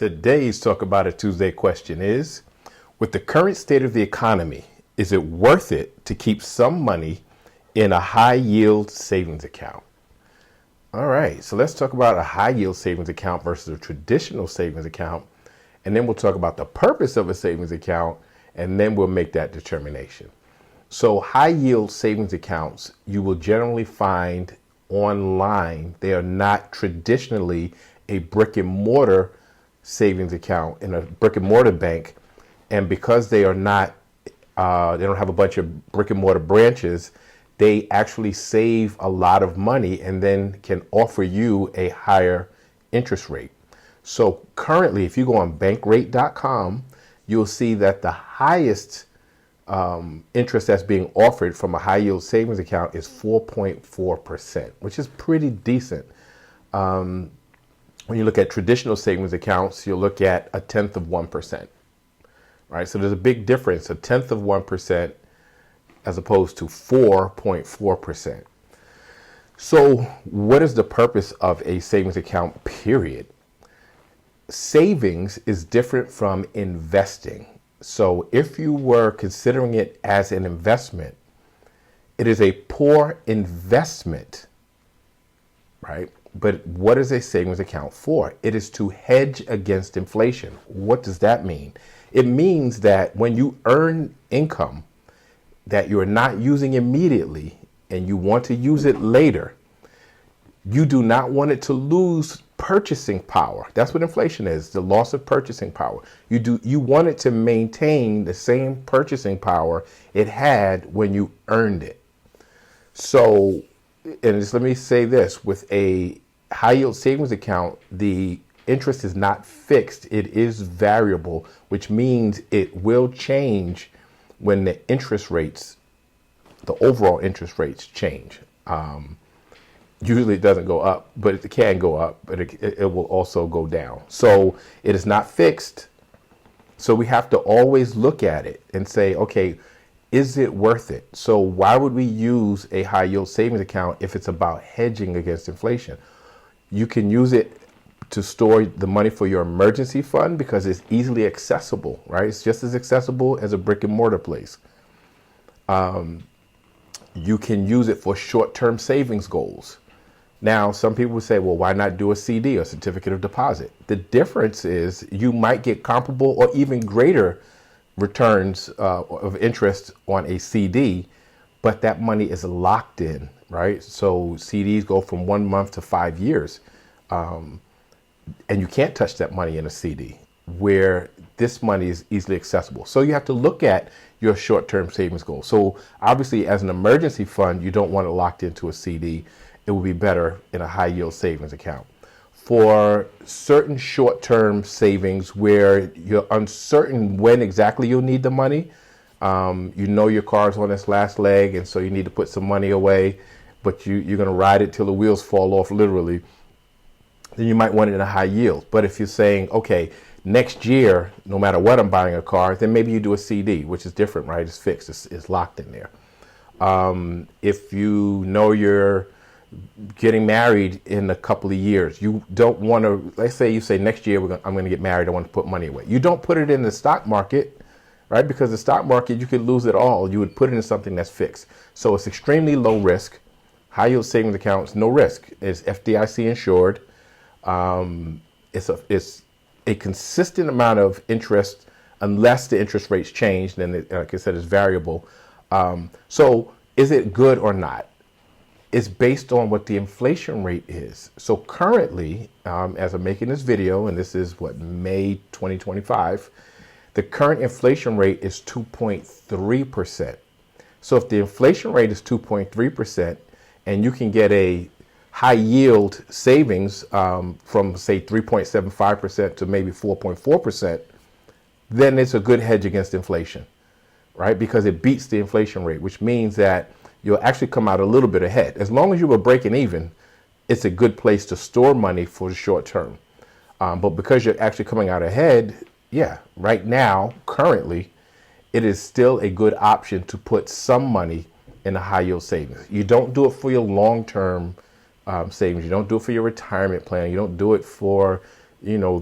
Today's Talk About It Tuesday question is, with the current state of the economy, is it worth it to keep some money in a high yield savings account? All right, so let's talk about a high yield savings account versus a traditional savings account. And then we'll talk about the purpose of a savings account, and then we'll make that determination. So high yield savings accounts, you will generally find online. They are not traditionally a brick and mortar savings account in a brick and mortar bank. And because they are not, they don't have a bunch of brick and mortar branches, they actually save a lot of money and then can offer you a higher interest rate. So currently, if you go on bankrate.com, you'll see that the highest interest that's being offered from a high yield savings account is 4.4%, which is pretty decent. When you look at traditional savings accounts, you'll look at 0.1%, right? So there's a big difference, 0.1% as opposed to 4.4%. So what is the purpose of a savings account, period? Savings is different from investing. So if you were considering it as an investment, it is a poor investment, right? But what is a savings account for? It is to hedge against inflation. What does that mean? It means that when you earn income that you're not using immediately and you want to use it later, you do not want it to lose purchasing power. That's what inflation is, the loss of purchasing power. You want it to maintain the same purchasing power it had when you earned it. So, and just let me say this, with a high yield savings account, the interest is not fixed. It is variable, which means it will change when the interest rates, the overall interest rates change. Usually it doesn't go up, but it can go up, but it will also go down. So it is not fixed. So we have to always look at it and say, okay, is it worth it? So why would we use a high yield savings account if it's about hedging against inflation? You can use it to store the money for your emergency fund because it's easily accessible, right? It's just as accessible as a brick and mortar place. You can use it for short-term savings goals. Now, some people would say, well, why not do a CD, or certificate of deposit? The difference is you might get comparable or even greater returns of interest on a CD, but that money is locked in, right? So CDs go from 1 month to 5 years. And you can't touch that money in a CD, where this money is easily accessible. So you have to look at your short-term savings goal. So obviously, as an emergency fund, you don't want it locked into a CD. It would be better in a high yield savings account. For certain short-term savings where you're uncertain when exactly you'll need the money, you know your car's on its last leg, and so you need to put some money away, but you're going to ride it till the wheels fall off, literally, then you might want it in a high yield. But if you're saying, okay, next year, no matter what, I'm buying a car, then maybe you do a CD, which is different, right? It's fixed, it's locked in there. If you know you're getting married in a couple of years, you don't want to, let's say you say next year I'm going to get married, I want to put money away. You don't put it in the stock market, right? Because the stock market, you could lose it all. You would put it in something that's fixed. So it's extremely low risk. High yield savings accounts, no risk. It's FDIC insured. It's a consistent amount of interest unless the interest rates change. Then, like I said, it's variable. So is it good or not? It's based on what the inflation rate is. So currently, as I'm making this video, and this is May 2025, the current inflation rate is 2.3%. So if the inflation rate is 2.3% and you can get a high yield savings from say 3.75% to maybe 4.4%, then it's a good hedge against inflation, right? Because it beats the inflation rate, which means that you'll actually come out a little bit ahead. As long as you were breaking even, it's a good place to store money for the short term. But because you're actually coming out ahead, yeah, right now, currently, it is still a good option to put some money in a high yield savings. You don't do it for your long term savings. You don't do it for your retirement plan. You don't do it for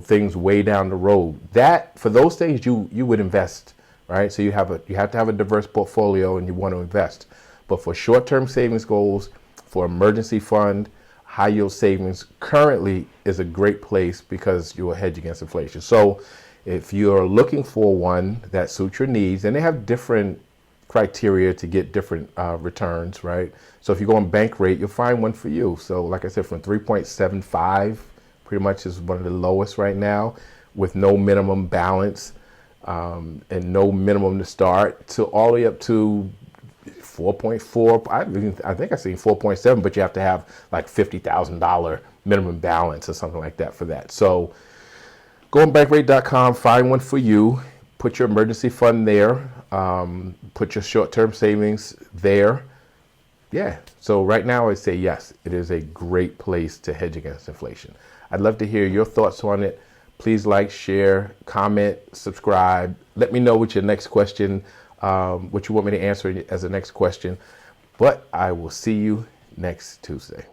things way down the road. That for those things you would invest, right? So you have to have a diverse portfolio and you want to invest. But for short-term savings goals, for emergency fund, high yield savings currently is a great place because you'll hedge against inflation. So if you're looking for one that suits your needs, and they have different criteria to get different returns, right? So if you go on bank rate, you'll find one for you. So like I said, from 3.75 pretty much is one of the lowest right now, with no minimum balance and no minimum to start, to all the way up to 4.4. I think I seen 4.7, but you have to have like $50,000 minimum balance or something like that for that. So go on bankrate.com, find one for you, put your emergency fund there, put your short-term savings there. Yeah. So right now I say yes, it is a great place to hedge against inflation. I'd love to hear your thoughts on it. Please like, share, comment, subscribe. Let me know what your next question, what you want me to answer as the next question. But I will see you next Tuesday.